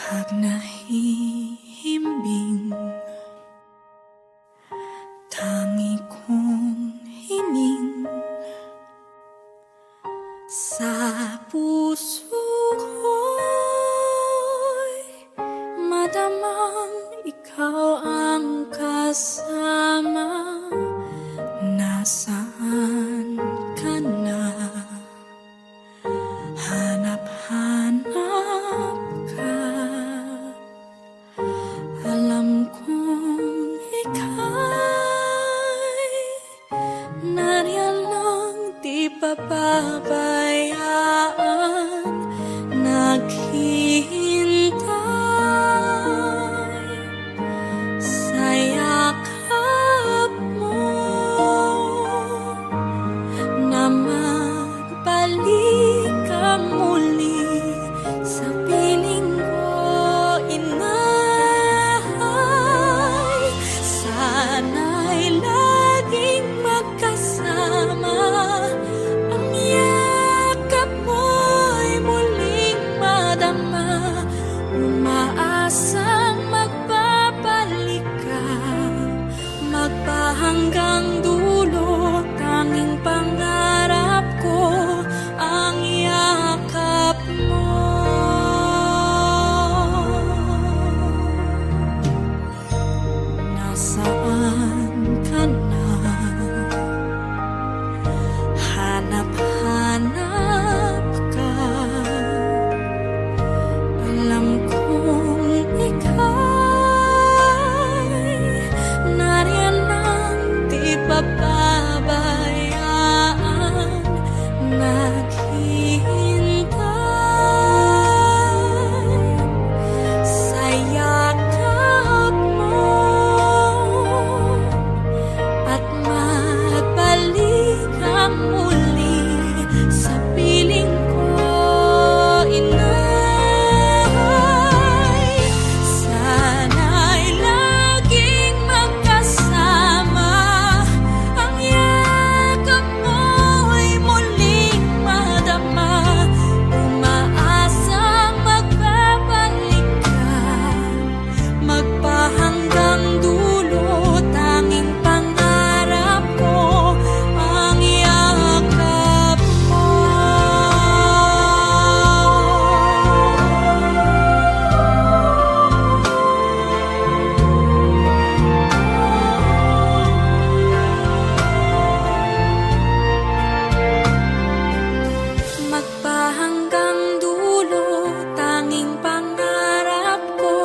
Pag nahihimbing, tangi kong hining sa puso ko'y madamang ikaw ang kasama. Nasaan ka na? Hanap-hanap ka. Alam kong ika'y nariyan lang, di pababayaan. Naghihintay sa yakap mo na magbalik ka muli sa piling ko, inay. Sana magkasama. Ang yakap mo'y muling madama, umaasang magbabalik ka, magpahanggang dulo. Tanging pangarap ko ang yakap mo. Nasaan ka na? Hanap-hanap ka. Alam kong ika'y nariyan ang di pababayaan, naghihintay sa yakap mo at magbalik ka muli sa piling ko, inay. Sana'y laging magkasama, ang yakap mo'y muling madama, umaasang magbabalik ka, magpahanggang dulo. Tanging pangarap ko ang yakap mo. Magpahanggang dulo, tanging pangarap ko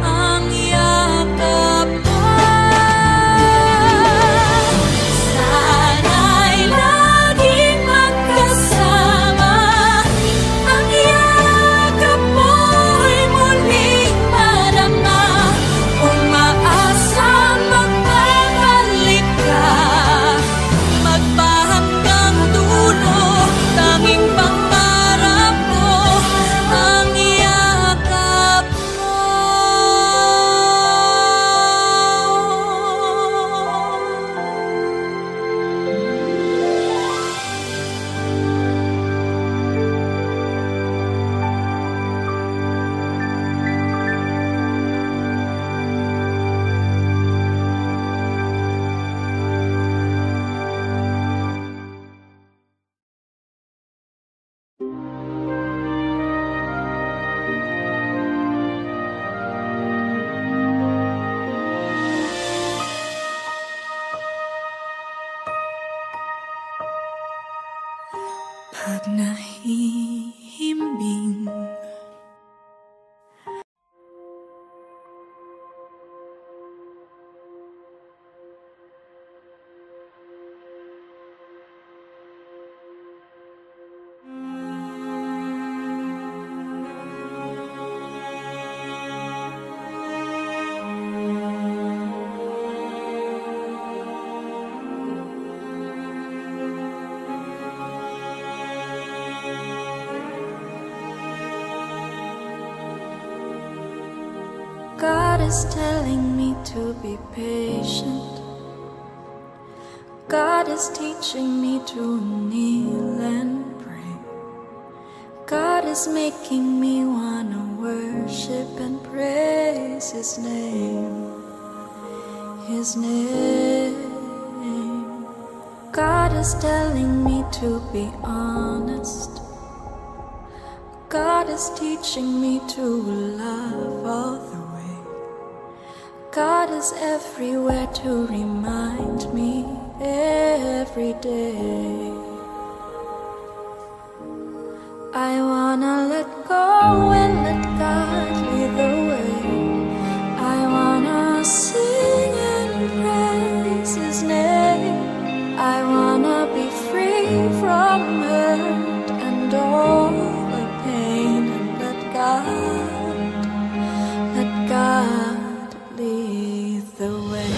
ang yakap mo. Sana'y laging magkasama, ang yakap mo'y muling madama, umaasang magbabalik ka, magpahanggang dulo. Tanging pangarap ko ang yakap mo. Pag nahihimbing, God is telling me to be patient. God is teaching me to kneel and pray. God is making me wanna worship and praise His name. His name. God is telling me to be honest. God is teaching me to love all the way. God is everywhere to remind me every day. I wanna let go and let God lead the way. I wanna sing and praise His name. I wanna be free from hurt and all the pain, and let God lead the way.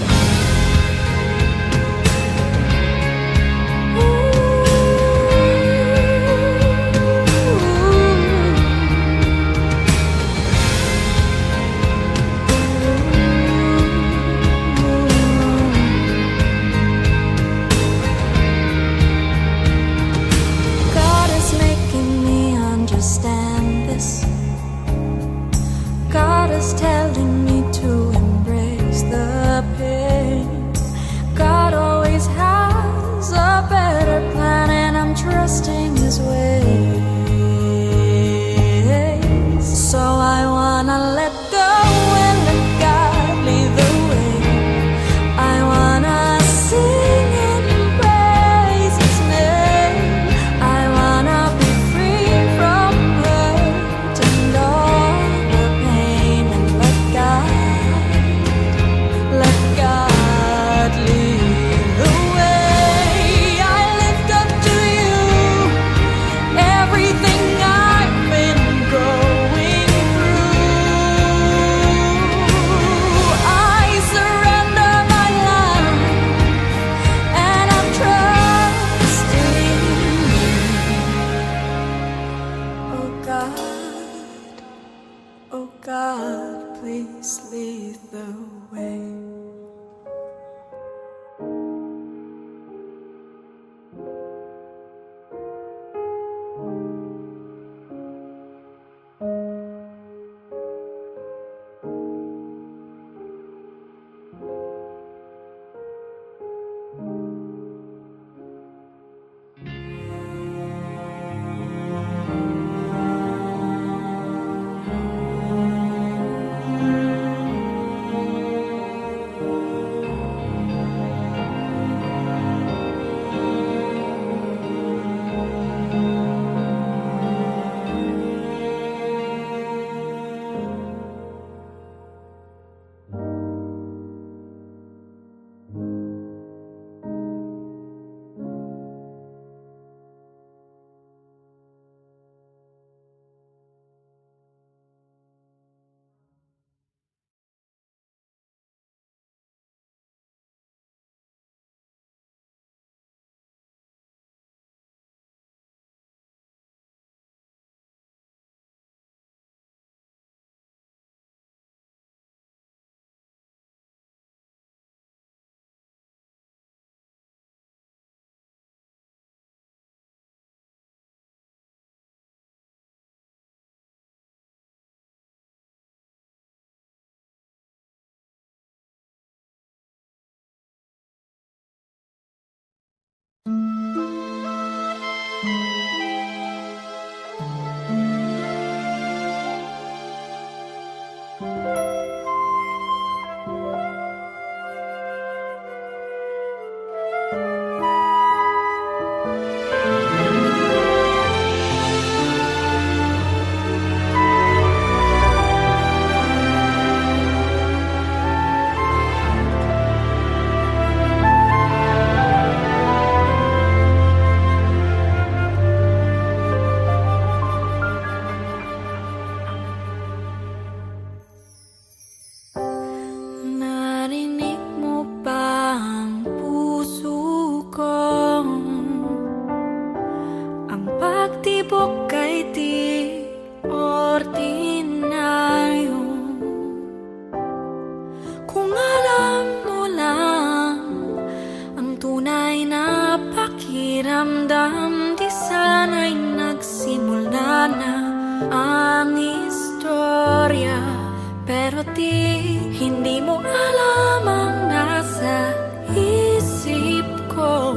di hindi mo alam ang nasa isip ko.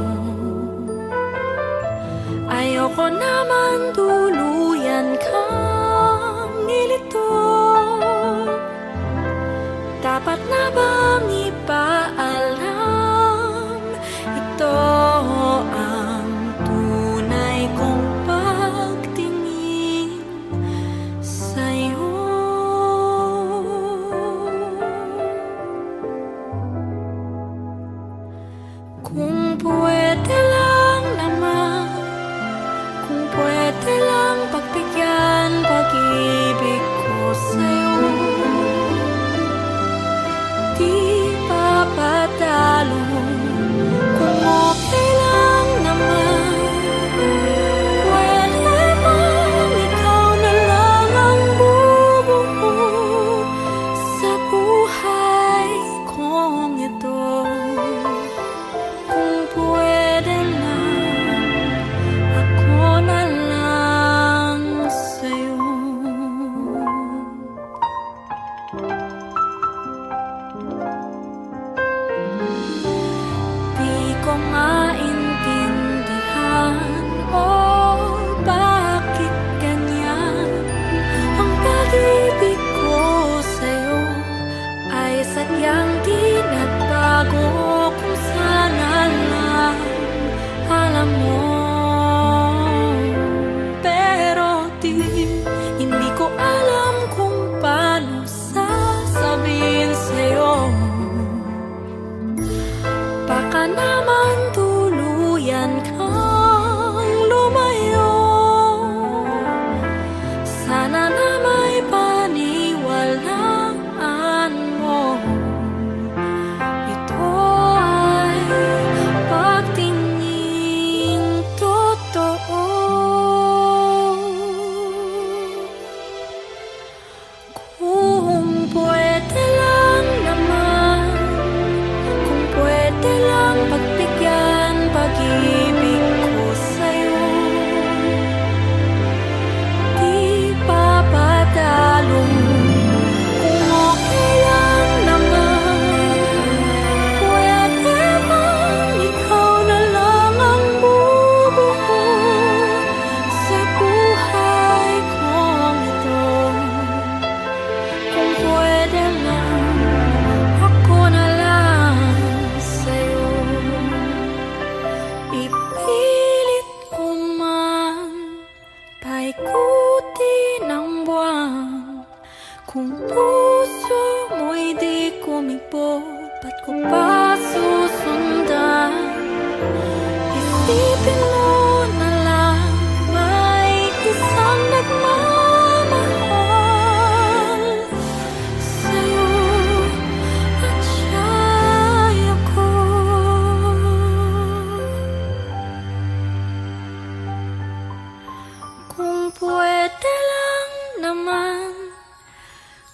Ayoko naman tuluyan kang nilito. Dapat na bang ipaalam? Ito ang tunay kong pagtingin sa'yo. Kung pwede lang naman, kung pwede lang pagbigyan pag-ibig ko sa'yo. Di papadalo, kung okay lang naman. Pwede bang ikaw na lang ang bubuo sa buhay kong ito? Kung pwede lang, ako na lang sa'yo. Di ko maintindihan bakit ganyan ang pag-ibig ko sa'yo ay sadyang di nagbago. Kung sana lang alam mo, pero hindi ko alam kung paano sasabihin sa'yo. Baka naman tuluyan kang lumayo. Sana na may paniwalaan mo. Ito ay pagtingin totoo. Kung pwede lang naman, kung pwede lang pagbigyan pag-ibig ko sa'yo. Di papadalo, kung okay lang naman. Pwede bang ikaw na lang ang bubuo sa buhay kong ito? Kung pwede lang, ako na lang sa'yo. Ipilit ko man paikuti ng buwan. Kung puso mo'y di kumibo, ba't ko pa susundan? Isipin mo na lang, may isang nagmamahal sa'yo at siya'y ako. Kung pwede lang naman,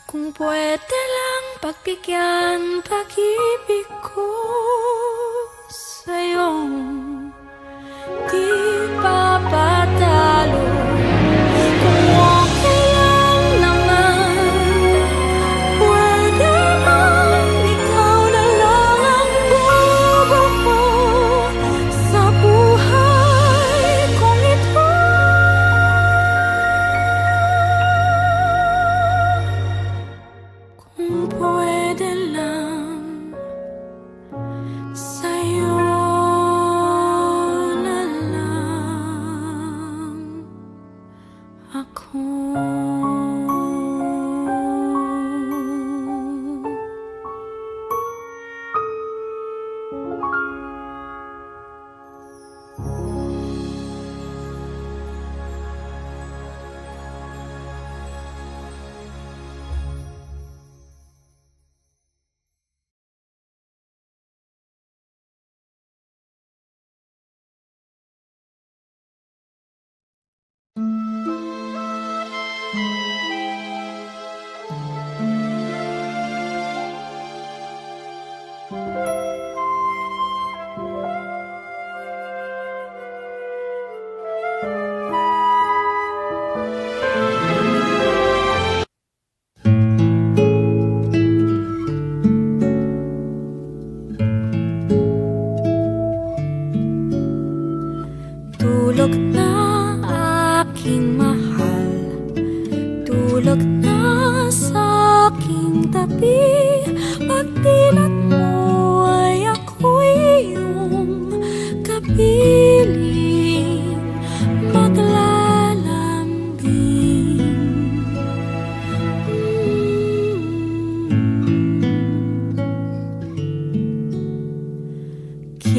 kung pwede lang pagbigyan pag-ibig ko sa'yo. Di papadalo, kung okay lang naman. Pwede bang ikaw na lang ang bubuo sa buhay kong ito? Kung pwede lang, sa'yo na lang ako.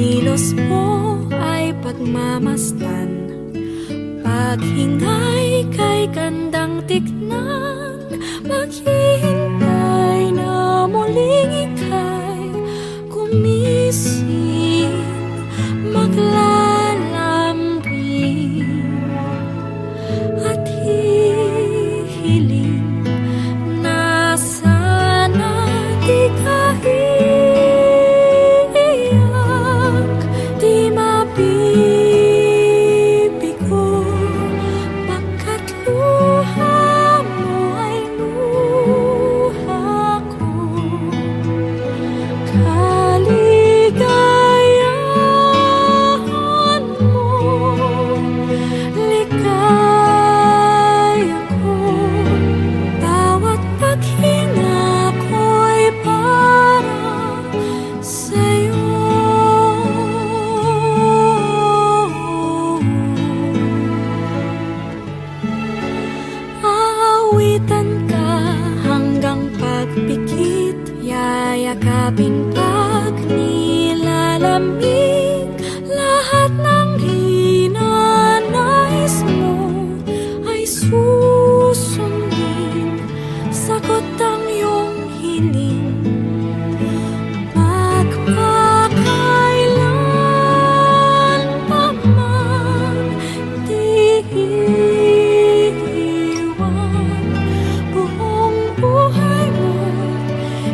kilos mo ay pagmamasdan, paghingay kay gandang tignan, maghihintay na muling ika'y gumising, maglalambing at hihiling na sana di ka iiyak, di mabibigo, pagkat luha mo ay luha ko. Kaligayahan mo, ligaya ko, bawat paghinga ko'y para sa'yo. Aawitan ka hanggang pagpikit, yayakapin pag nilalamig, lahat ng hinanais mo ay susundin, sagot ang iyong hiling. Magpakailan pa man di iiwan, buong buhay mo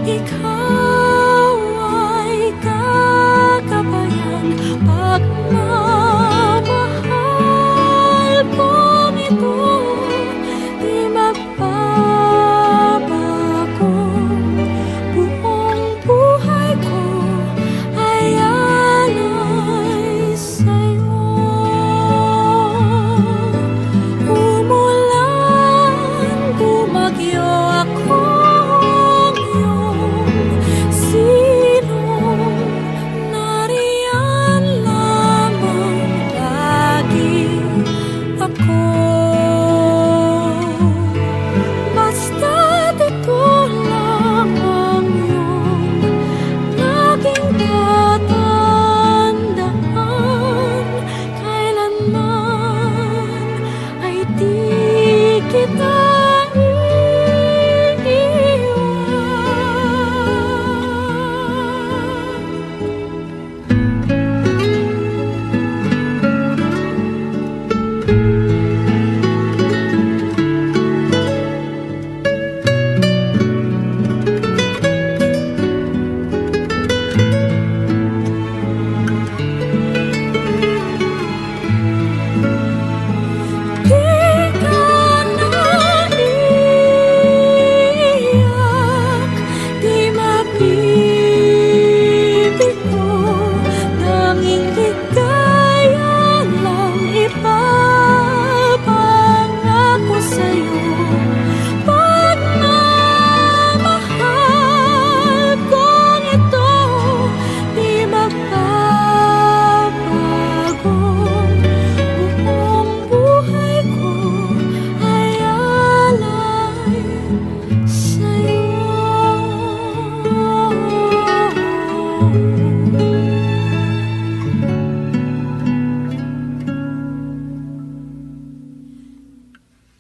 ikaw ay kagabayan. Pagmamahal kong ito di magbabago, buong buhay ko ay alay sa'yo. Umulan, bumagyo, akong iyong silong, nariyan lamang lagi ako. Basta't ito lang ang iyong laging tatandaan, kailanman ay di kita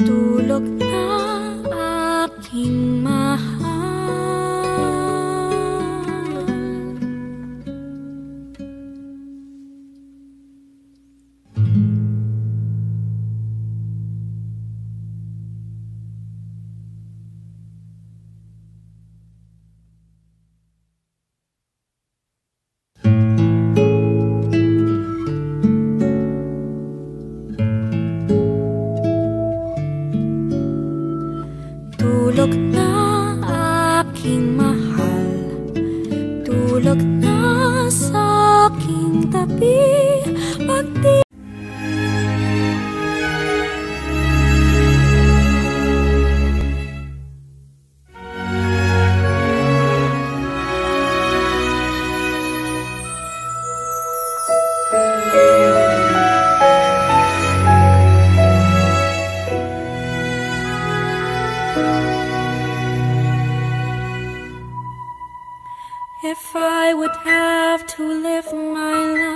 tulog na aking mahal. Tulog na aking mahal, tulog na sa aking tabi, pagdi If I would have to live my life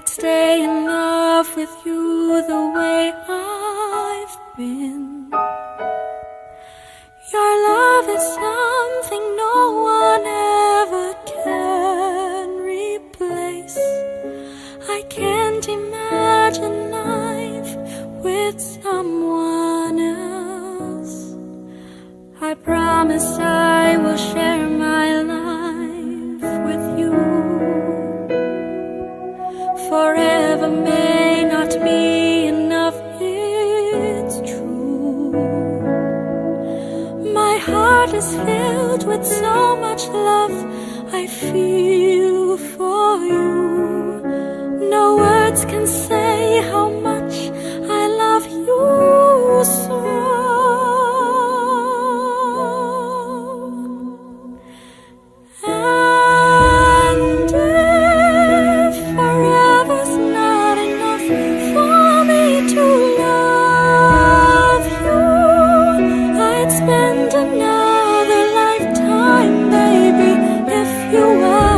I'd stay in love with you the way I've been. Your love is something no one ever can replace. I can't imagine life with someone else. I promise I will share my life with you. Forever may not be enough, it's true. My heart is filled with so much love I feel for you. No words can say how much I love you so. And if forever's not enough for me to love you, I'd spend another lifetime, baby, if you were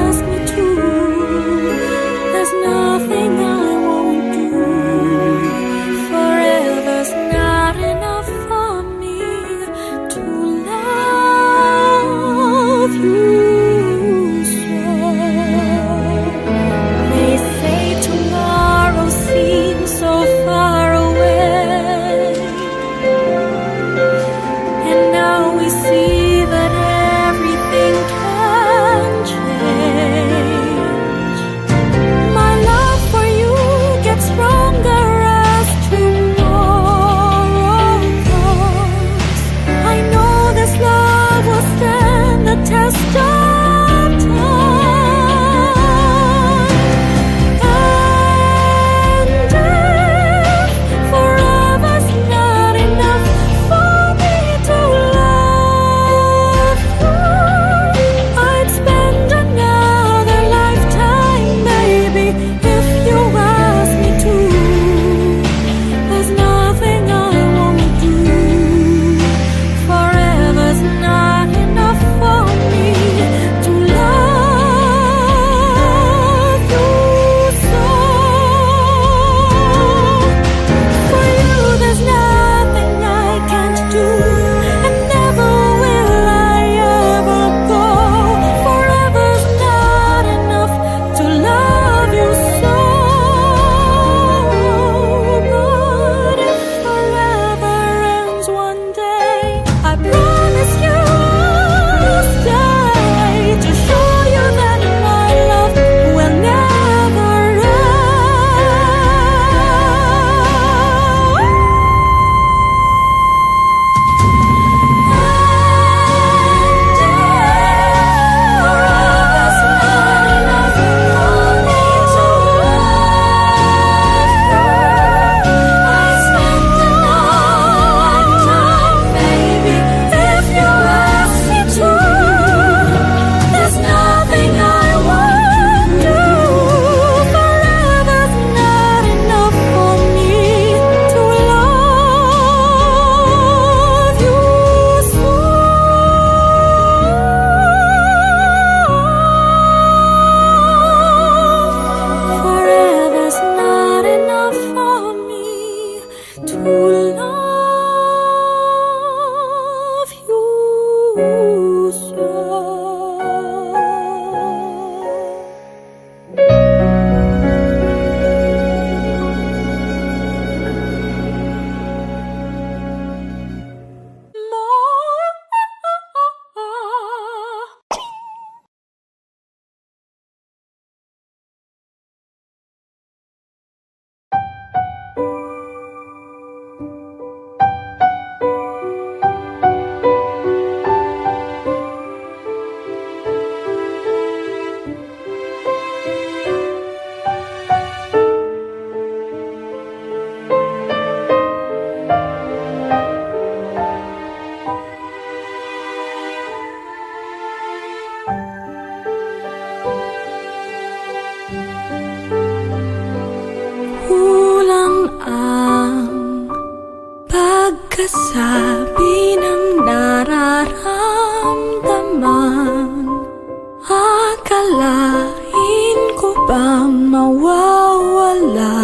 ba mawawala?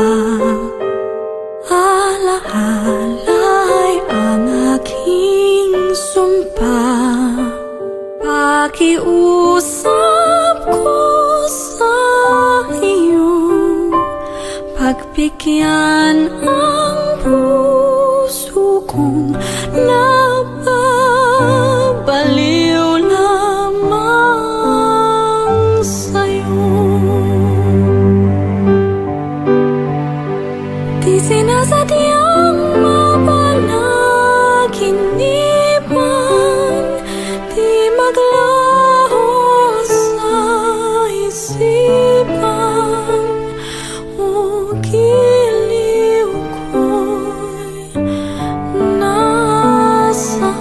Alaala ay ang aking sumpa. Pakiusap ko sa iyo, pagbigyan ang puso kong napabaliw lamang sa'yo. Di sinasadyang mapanaginipan, di maglaho sa isipan. O giliw ko'y nasaan?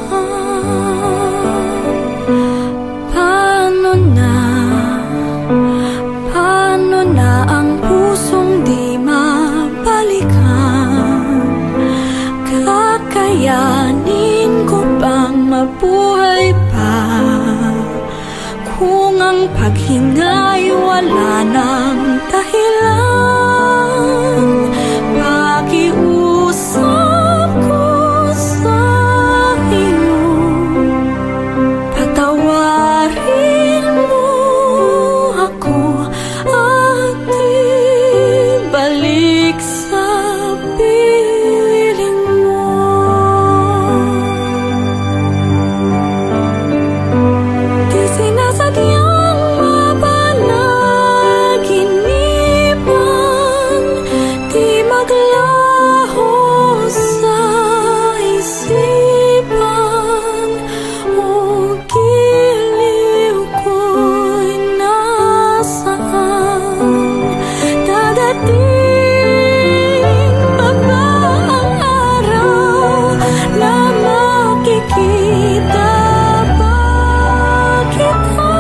Paano na ang pusong di mabalikan? Kakayanin ko bang mabuhay pa kung ang paghinga'y wala ng dahilan? Pakiusap ko sa iyo, patawarin mo ako at ibalik sa piling mo. Di sinasadyang mapanaginipan, di maglaho sa isipan. O giliw ko'y nasaan? Dadating pa ba ang araw na makikita ba kita?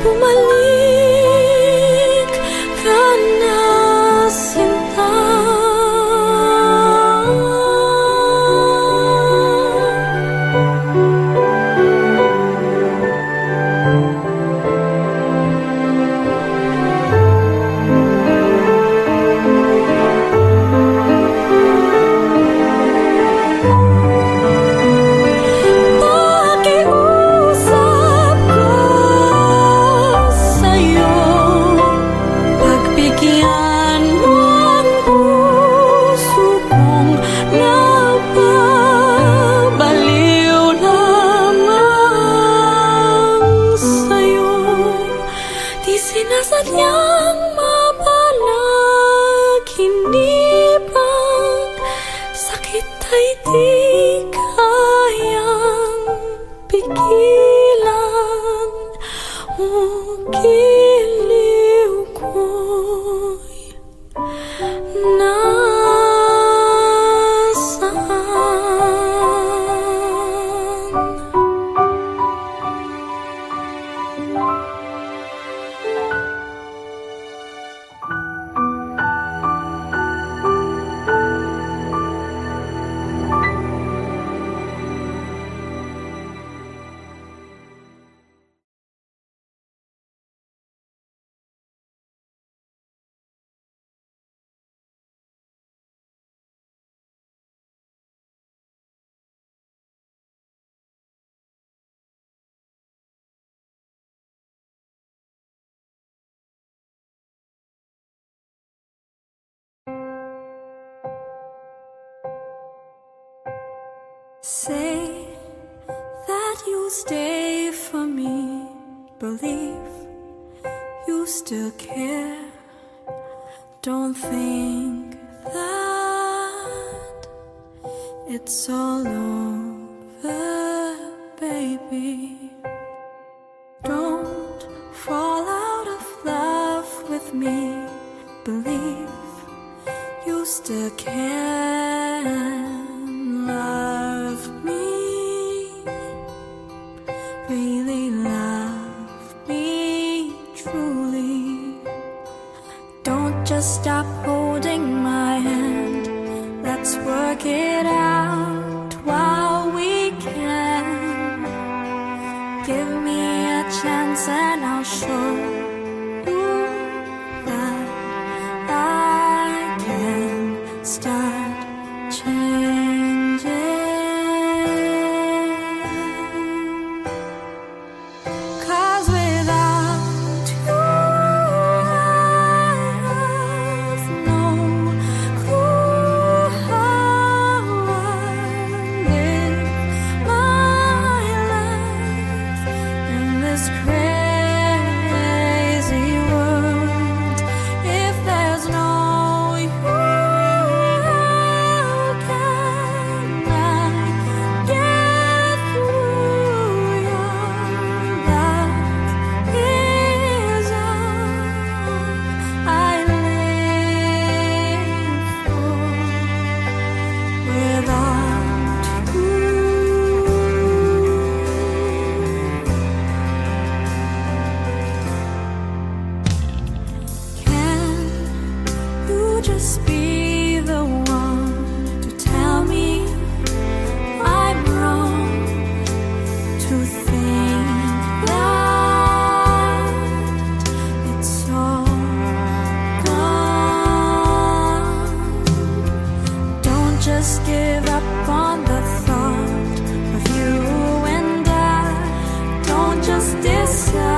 Bumalik ka na, sinta. Pakiusap ko sa'yo, pagbigyan mo ang puso kong napabaliw lamang sa'yo. Di sinasadyang mapanaginipan, sakit ay di kayang pigilan. O giliw ko'y say that you'll stay for me. Believe you still care. Don't think that it's all over, baby. Don't fall out of love with me. Believe you still can love me, really love me truly. Don't just stop holding my hand. Let's work it out while we can. Give me a chance and I'll show this crazy world. If there's no you, how can I get through your life? Is all I live for. Without you, can you just be the one to tell me I'm wrong to think that it's all gone? Don't just give up on the thought of you and I. Don't just decide